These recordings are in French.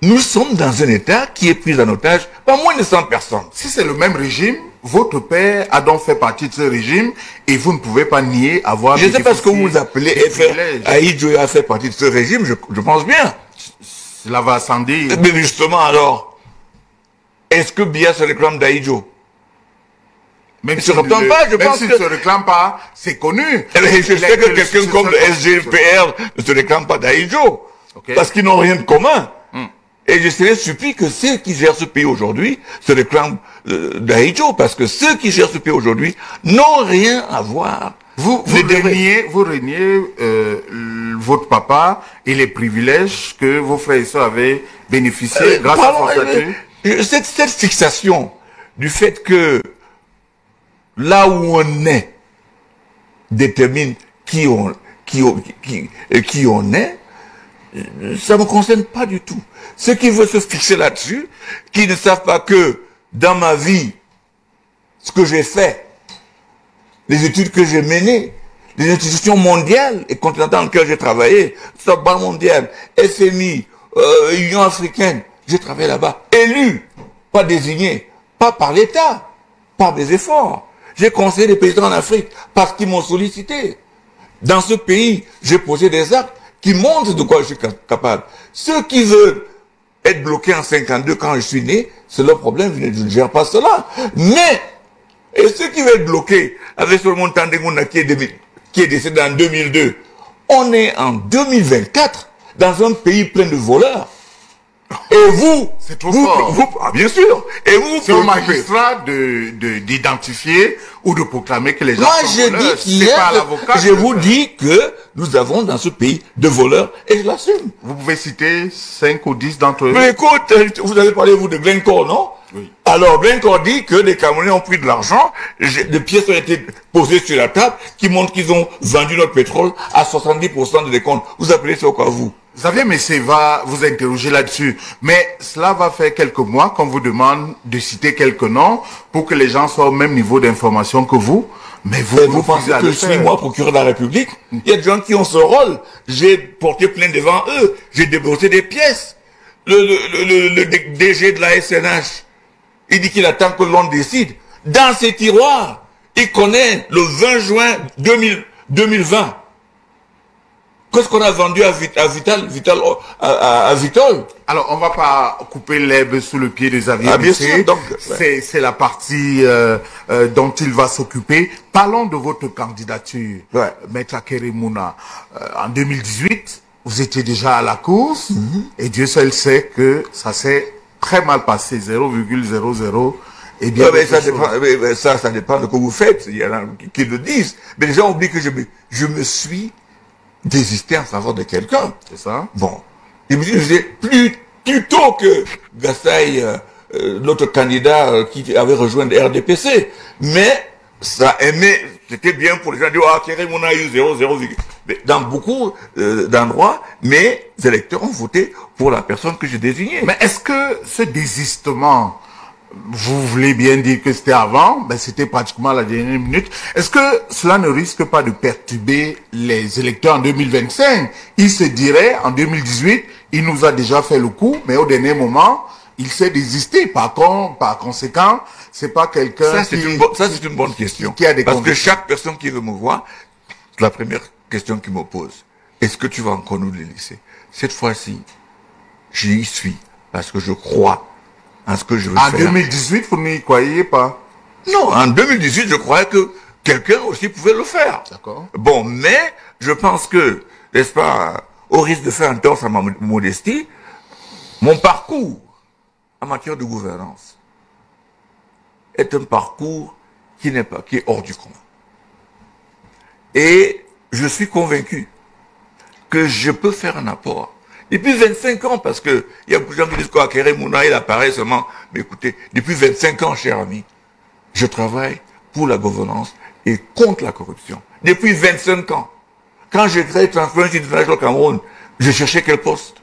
Nous sommes dans un État qui est pris en otage par moins de 100 personnes. Si c'est le même régime, votre père a donc fait partie de ce régime et vous ne pouvez pas nier avoir... Je ne sais pas ce que vous appelez Ahidjo a fait partie de ce régime, je pense bien. Cela va sans dire. Mais justement alors, est-ce que Biya se réclame d'Ahidjo? Même s'il ne se réclame pas, c'est connu. Je sais que quelqu'un comme le SGPR ne se réclame pas d'Ahidjo. Okay. Parce qu'ils n'ont rien de commun. Et je serais surpris que ceux qui gèrent ce pays aujourd'hui se réclament d'Ahidjo, parce que ceux qui gèrent ce pays aujourd'hui n'ont rien à voir. Vous reniez votre papa et les privilèges que vos frères et sœurs avaient bénéficié grâce à votre statut. Cette fixation du fait que là où on est détermine qui on est, ça ne me concerne pas du tout. Ceux qui veulent se fixer là-dessus, qui ne savent pas que dans ma vie, ce que j'ai fait, les études que j'ai menées, les institutions mondiales et continentales dans lesquelles j'ai travaillé, Banque mondiale, FMI, Union africaine, j'ai travaillé là-bas, élu, pas désigné, pas par l'État, par des efforts. J'ai conseillé les paysans en Afrique parce qu'ils m'ont sollicité. Dans ce pays, j'ai posé des actes qui montrent de quoi je suis capable. Ceux qui veulent être bloqués en 52 quand je suis né, c'est leur problème, je ne gère pas cela. Mais, et ceux qui veulent être bloqués, avec Solomon Tandenguna qui est décédé en 2002, on est en 2024 dans un pays plein de voleurs. Et vous, c'est trop fort. Bien sûr. Et vous, c'est au magistrat d'identifier ou de proclamer que les gens sont voleurs. Je vous dis que nous avons dans ce pays de voleurs et je l'assume. Vous pouvez citer 5 ou 10 d'entre eux. Mais écoute, vous avez parlé vous de Glencore, non? Oui. Alors Glencore dit que les Camerounais ont pris de l'argent, des pièces ont été posées sur la table qui montrent qu'ils ont vendu notre pétrole à 70% de décompte. Vous appelez ça quoi vous? Xavier Messé va vous interroger là-dessus, mais cela va faire quelques mois qu'on vous demande de citer quelques noms pour que les gens soient au même niveau d'information que vous. Mais vous pensez que je suis moi procureur de la République? Il y a des gens qui ont ce rôle. J'ai porté plainte devant eux. J'ai déboursé des pièces. Le DG de la SNH, il dit qu'il attend que l'on décide. Dans ses tiroirs, il connaît le 20 juin 2020. Qu'est-ce qu'on a vendu à Vitol? Alors, on va pas couper l'herbe sous le pied des Xavier Messé. Bien sûr, donc, c'est la partie dont il va s'occuper. Parlons de votre candidature, Maître Akeremouna. En 2018, vous étiez déjà à la course, et Dieu seul sait que ça s'est très mal passé, 0,00. Et bien, ça dépend de ce que vous faites. Il y en a qui le disent. Mais les gens oublient que je me suis désisté en faveur de quelqu'un. C'est ça? Bon. Il me disait plutôt que Gassaï, l'autre candidat qui avait rejoint le RDPC. Mais ça aimait, c'était bien pour les gens de dire, ah, Keremouna a eu 0,0. Dans beaucoup d'endroits, mes électeurs ont voté pour la personne que j'ai désignée. Mais est-ce que ce désistement, vous voulez bien dire que c'était avant, ben c'était pratiquement à la dernière minute. Est-ce que cela ne risque pas de perturber les électeurs en 2025? Il se dirait, en 2018, il nous a déjà fait le coup, mais au dernier moment, il s'est désisté. Par conséquent, c'est pas quelqu'un Ça, c'est une bonne question. Qui a des Parce que chaque personne qui veut me voir, la première question qu'il me pose, est-ce que tu vas encore nous les laisser? Cette fois-ci, j'y suis, parce que je crois en ce que je veux faire. En 2018, vous n'y croyez pas? Non, en 2018, je croyais que quelqu'un aussi pouvait le faire. D'accord. Bon, mais je pense que, n'est-ce pas, au risque de faire un tort à ma modestie, mon parcours en matière de gouvernance est un parcours qui est hors du commun. Et je suis convaincu que je peux faire un apport. Depuis 25 ans, parce que il y a beaucoup de gens qui disent quoi, Keremouna, il apparaît seulement. Mais écoutez, depuis 25 ans, cher ami, je travaille pour la gouvernance et contre la corruption. Depuis 25 ans. Quand j'ai créé Transparency International au Cameroun, je cherchais quel poste?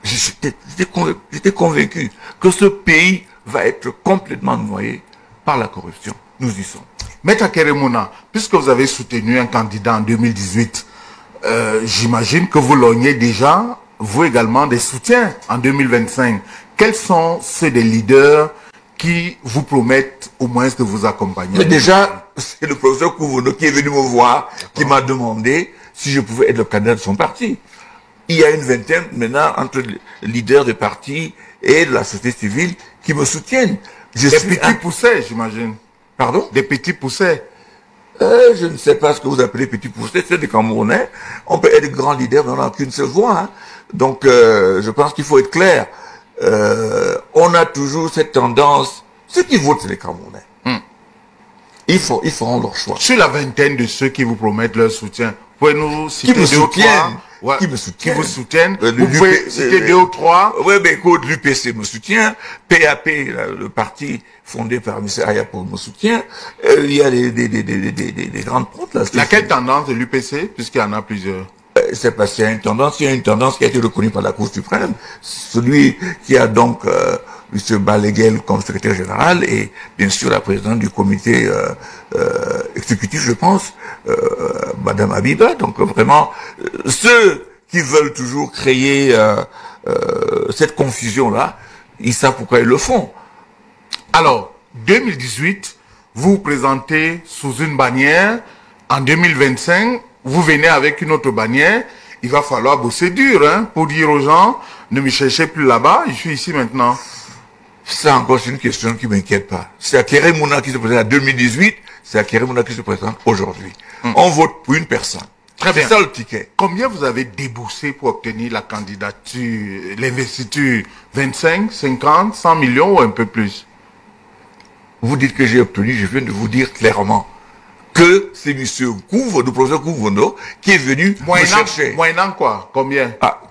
J'étais convaincu que ce pays va être complètement noyé par la corruption. Nous y sommes. Maître Keremouna, puisque vous avez soutenu un candidat en 2018, j'imagine que vous lorgnez déjà vous également des soutiens en 2025. Quels sont ceux des leaders qui vous promettent au moins de vous accompagner? Mais déjà, c'est le professeur Kouvono qui est venu me voir, qui m'a demandé si je pouvais être le candidat de son parti. Il y a une vingtaine maintenant entre les leaders des partis et de la société civile qui me soutiennent. Des petits poussets, j'imagine. Pardon? Des petits poussets. Je ne sais pas ce que vous appelez petits poussets, c'est des Camerounais. On peut être grand leader, mais on n'a qu'une seule voix. Hein. Donc, je pense qu'il faut être clair. On a toujours cette tendance. Ceux qui votent, c'est les Camerounais. Ils feront leur choix. Sur la vingtaine de ceux qui vous promettent leur soutien, pouvez-nous citer deux ou trois? Ouais. Qui me soutiennent. Qui vous soutiennent. Vous pouvez citer deux ou trois. Oui, mais écoute, l'UPC me soutient, PAP, le parti fondé par M. Ayapo me soutient. Il y a des grandes comptes là. Laquelle tendance de l'UPC, puisqu'il y en a plusieurs? C'est parce qu'il y a une tendance, qui a été reconnue par la Cour suprême. Celui qui a donc M. Baleguel comme secrétaire général et bien sûr la présidente du comité exécutif, je pense, Madame Habiba. Donc vraiment, ceux qui veulent toujours créer cette confusion-là, ils savent pourquoi ils le font. Alors, 2018, vous vous présentez sous une bannière. En 2025, vous venez avec une autre bannière. Il va falloir bosser dur hein, pour dire aux gens, ne me cherchez plus là-bas, je suis ici maintenant. Ça encore, c'est une question qui ne m'inquiète pas. C'est Akere Mouna qui se présente en 2018, c'est Akere Mouna qui se présente aujourd'hui. On vote pour une personne. Très bien. C'est ça le ticket. Combien vous avez déboursé pour obtenir la candidature, l'investiture? 25, 50, 100 millions ou un peu plus? Vous dites que j'ai obtenu, je viens de vous dire clairement que c'est M. Kouvono, le professeur Kouvono, qui est venu me chercher. Moyennant quoi? Combien? Ah,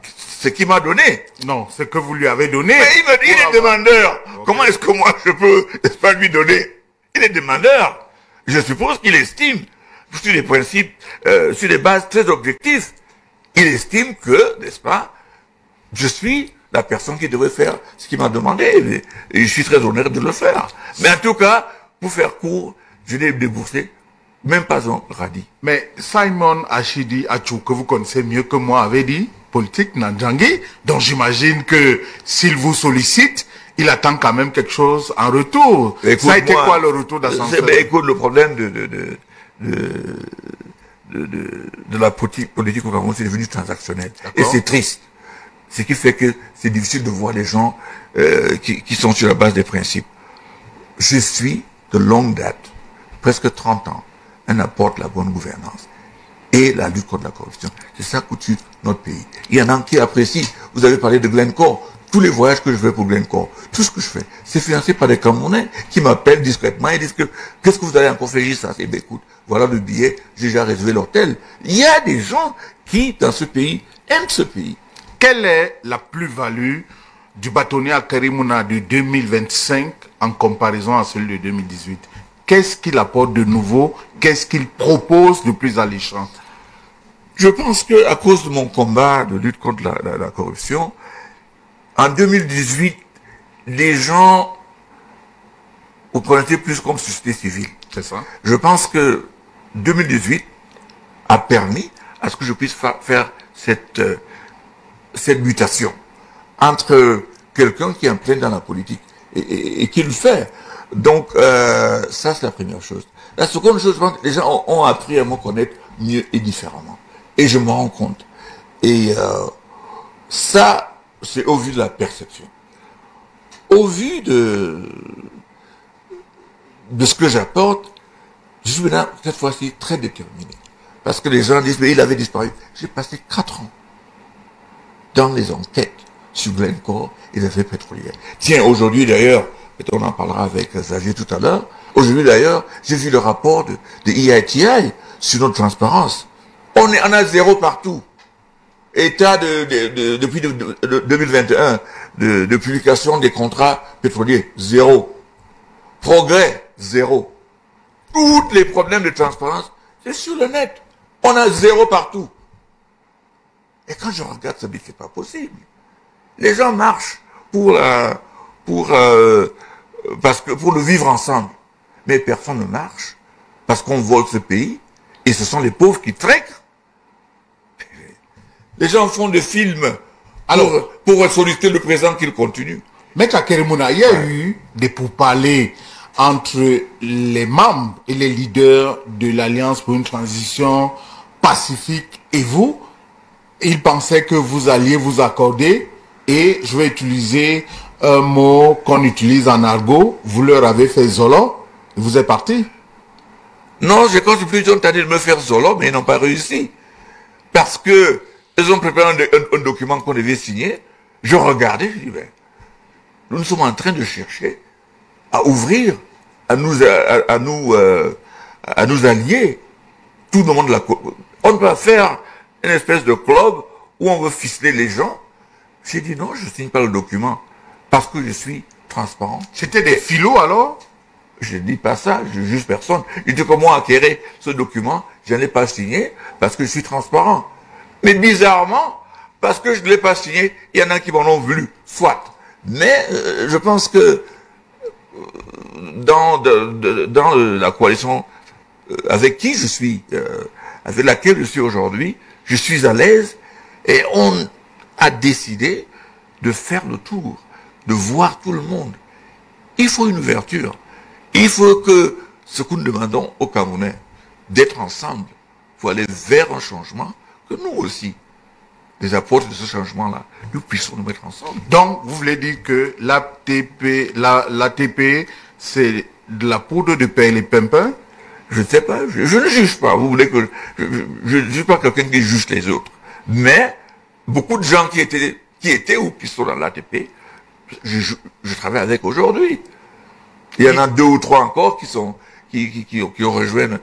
ce qu'il m'a donné. Non, ce que vous lui avez donné. Mais il me dit, il est demandeur. Okay. Comment est-ce que moi je peux, n'est-ce pas, lui donner? Il est demandeur. Je suppose qu'il estime, sur des principes, sur des bases très objectives, il estime que, n'est-ce pas, je suis la personne qui devrait faire ce qu'il m'a demandé. Et je suis très honnête de le faire. Mais en tout cas, pour faire court, je n'ai déboursé même pas un radis. Mais Simon Achidi Achou, que vous connaissez mieux que moi, avait dit, politique Nandjangui, donc j'imagine que s'il vous sollicite, il attend quand même quelque chose en retour. Écoute, ça a été quoi le retour d'ascenseur? Écoute, le problème de la politique au Cameroun, c'est devenu transactionnel. Et c'est triste. Ce qui fait que c'est difficile de voir les gens qui sont sur la base des principes. Je suis de longue date, presque 30 ans, un apport de la bonne gouvernance et la lutte contre la corruption. C'est ça qui tue notre pays. Il y en a qui apprécient. Vous avez parlé de Glencore. Tous les voyages que je fais pour Glencore, tout ce que je fais, c'est financé par des Camerounais qui m'appellent discrètement et disent que qu'est-ce que vous allez encore faire ça? Eh bien, écoute, voilà le billet, j'ai déjà réservé l'hôtel. Il y a des gens qui, dans ce pays, aiment ce pays. Quelle est la plus-value du bâtonnier Akere Mouna de 2025 en comparaison à celui de 2018? Qu'est-ce qu'il apporte de nouveau? Qu'est-ce qu'il propose de plus alléchant? Je pense que à cause de mon combat de lutte contre la corruption, en 2018, les gens vous connaissez plus comme société civile. C'est ça. Je pense que 2018 a permis à ce que je puisse faire cette mutation entre quelqu'un qui est en plein dans la politique et qui le fait. Donc, ça, c'est la première chose. La seconde chose, je pense que les gens ont appris à me connaître mieux et différemment. Et je m'en rends compte. Et ça, c'est au vu de la perception. Au vu de ce que j'apporte, je suis maintenant, cette fois-ci, très déterminé. Parce que les gens disent, mais il avait disparu. J'ai passé 4 ans dans les enquêtes sur Glencore et les affaires pétrolières. Tiens, aujourd'hui d'ailleurs, on en parlera avec Xavier tout à l'heure, aujourd'hui d'ailleurs, j'ai vu le rapport de EITI sur notre transparence. On a zéro partout. État depuis 2021 de publication des contrats pétroliers, zéro. Progrès, zéro. Tous les problèmes de transparence, c'est sur le net. On a zéro partout. Et quand je regarde ça, c'est pas possible. Les gens marchent pour le vivre ensemble. Mais personne ne marche parce qu'on vole ce pays et ce sont les pauvres qui trinquent. Les gens font des films Alors, pour solliciter le président qu'il continue. Maître Akeremouna, il y a eu des pourparlers entre les membres et les leaders de l'Alliance pour une transition pacifique et vous. Ils pensaient que vous alliez vous accorder, et je vais utiliser un mot qu'on utilise en argot, vous leur avez fait zolo, et vous êtes parti. Non, j'ai cru qu'ils ont tenté de me faire solo, mais ils n'ont pas réussi. Parce que ils ont préparé un document qu'on devait signer. Je regardais, je dis, ben, nous sommes en train de chercher à ouvrir, à nous allier tout le monde de la... On ne peut pas faire une espèce de club où on veut ficeler les gens. J'ai dit non, je ne signe pas le document parce que je suis transparent. C'était des philos alors? Je ne dis pas ça, je ne juge personne. Je dis que moi, acquérir ce document, je n'ai pas signé parce que je suis transparent. Mais bizarrement, parce que je ne l'ai pas signé, il y en a qui m'en ont voulu, soit. Mais je pense que dans la coalition avec qui je suis, avec laquelle je suis aujourd'hui, je suis à l'aise et on a décidé de faire le tour, de voir tout le monde. Il faut une ouverture. Il faut que ce que nous demandons aux Camerounais, d'être ensemble pour aller vers un changement, que nous aussi, les apôtres de ce changement-là, nous puissions nous mettre ensemble. Donc, vous voulez dire que l'ATP, c'est de la poudre de pain et les pimpins? Je ne sais pas, je ne juge pas. Vous voulez que je ne suis pas quelqu'un qui juge les autres. Mais beaucoup de gens qui étaient ou qui sont dans l'ATP, je travaille avec aujourd'hui. Il y en a 2 ou 3 encore qui ont rejoint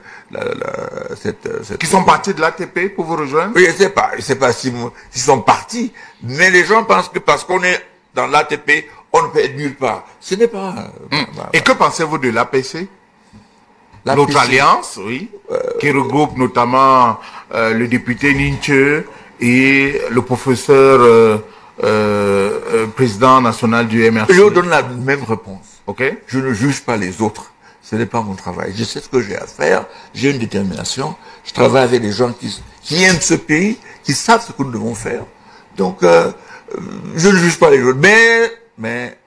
cette... Qui sont partis de l'ATP pour vous rejoindre? Oui, je ne sais pas s'ils sont partis, mais les gens pensent que parce qu'on est dans l'ATP, on ne peut être nulle part. Ce n'est pas... Et que pensez-vous de l'APC? L'autre alliance, oui, qui regroupe notamment le député Ninche et le professeur président national du MRC. Je vous donne la même réponse. Okay. Je ne juge pas les autres. Ce n'est pas mon travail. Je sais ce que j'ai à faire. J'ai une détermination. Je travaille avec des gens qui aiment ce pays, qui savent ce que nous devons faire. Donc, je ne juge pas les autres. Mais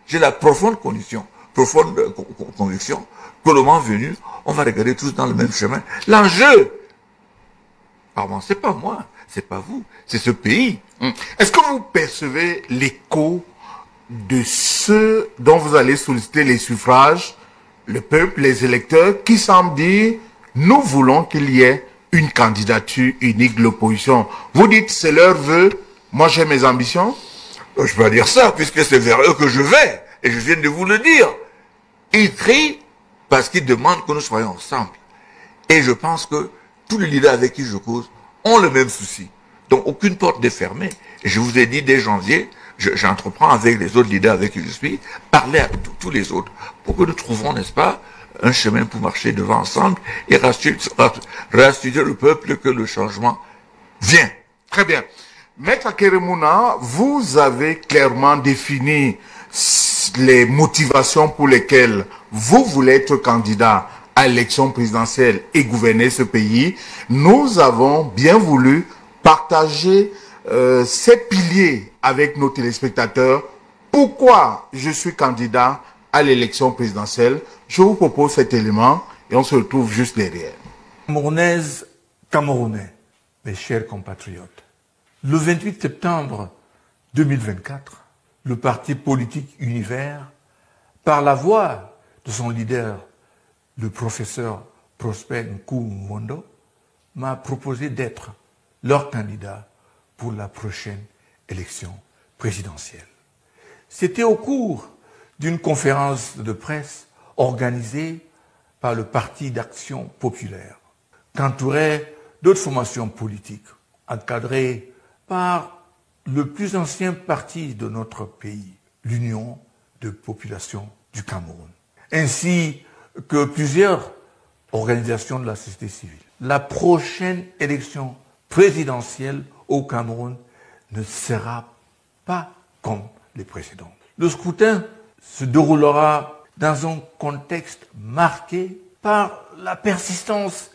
j'ai la profonde conviction que le moment venu, on va regarder tous dans le même chemin. L'enjeu, pardon, c'est pas moi, c'est pas vous, c'est ce pays. Est-ce que vous percevez l'écho de ceux dont vous allez solliciter les suffrages, le peuple, les électeurs, qui semblent dire, nous voulons qu'il y ait une candidature unique de l'opposition? Vous dites, c'est leur vœu, moi j'ai mes ambitions? Je peux pas dire ça, puisque c'est vers eux que je vais, et je viens de vous le dire. Ils crient parce qu'ils demandent que nous soyons ensemble. Et je pense que tous les leaders avec qui je cause ont le même souci. Donc aucune porte n'est fermée. Et je vous ai dit dès janvier, j'entreprends avec les autres leaders avec qui je suis, parler à tous les autres, pour que nous trouvions, n'est-ce pas, un chemin pour marcher devant ensemble et rassurer le peuple que le changement vient. Très bien. Maître Akeremouna, vous avez clairement défini les motivations pour lesquelles vous voulez être candidat à l'élection présidentielle et gouverner ce pays. Nous avons bien voulu partager ces piliers avec nos téléspectateurs. Pourquoi je suis candidat à l'élection présidentielle? Je vous propose cet élément et on se retrouve juste derrière. Camerounaises, Camerounais, mes chers compatriotes, le 28 septembre 2024, le parti politique Univers, par la voix de son leader, le professeur Prosper Nkoumouondo, m'a proposé d'être leur candidat pour la prochaine élection présidentielle. C'était au cours d'une conférence de presse organisée par le Parti d'Action Populaire, qu'entouraient d'autres formations politiques, encadrées par le plus ancien parti de notre pays, l'Union de population du Cameroun, ainsi que plusieurs organisations de la société civile. La prochaine élection présidentielle au Cameroun ne sera pas comme les précédentes. Le scrutin se déroulera dans un contexte marqué par la persistance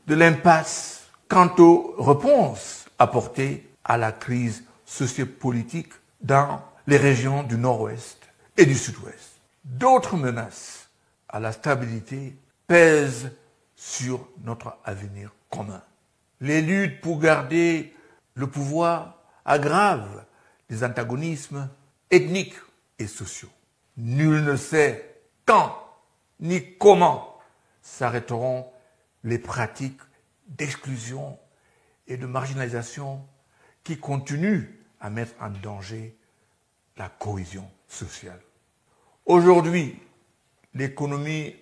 de l'impasse quant aux réponses apportées à la crise sociopolitique dans les régions du nord-ouest et du sud-ouest. D'autres menaces à la stabilité pèsent sur notre avenir commun. Les luttes pour garder le pouvoir aggravent les antagonismes ethniques et sociaux. Nul ne sait quand ni comment s'arrêteront les pratiques d'exclusion et de marginalisation qui continuent à mettre en danger la cohésion sociale. Aujourd'hui, l'économie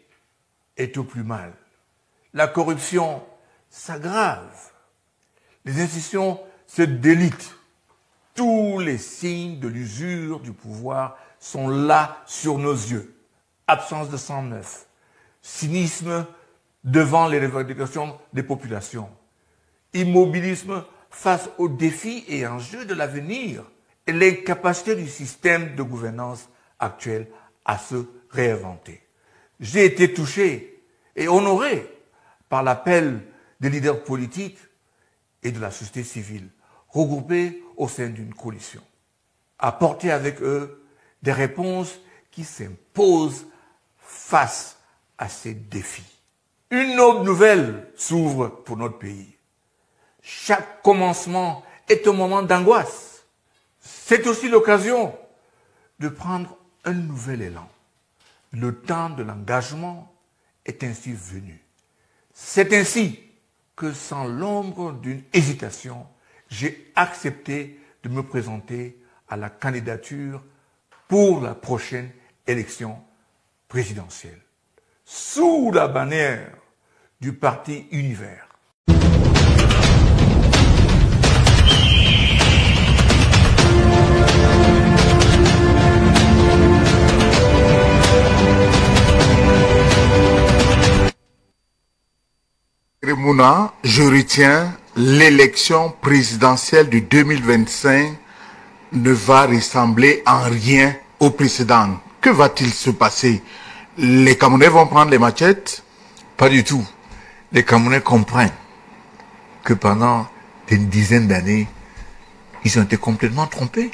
est au plus mal. La corruption s'aggrave. Les institutions se délitent. Tous les signes de l'usure du pouvoir sont là sur nos yeux. Absence de sang neuf, cynisme devant les revendications des populations, immobilisme face aux défis et enjeux de l'avenir et l'incapacité du système de gouvernance actuel à se réinventer. J'ai été touché et honoré par l'appel des leaders politiques et de la société civile, regroupés au sein d'une coalition. Apporter avec eux des réponses qui s'imposent face à ces défis. Une autre nouvelle s'ouvre pour notre pays. Chaque commencement est un moment d'angoisse. C'est aussi l'occasion de prendre un nouvel élan. Le temps de l'engagement est ainsi venu. C'est ainsi que, sans l'ombre d'une hésitation, j'ai accepté de me présenter à la candidature pour la prochaine élection présidentielle, sous la bannière du parti Univers. Mouna, je retiens l'élection présidentielle de 2025 ne va ressembler en rien au précédent. Que va-t-il se passer? Les Camerounais vont prendre les machettes? Pas du tout. Les Camerounais comprennent que pendant une dizaine d'années, ils ont été complètement trompés.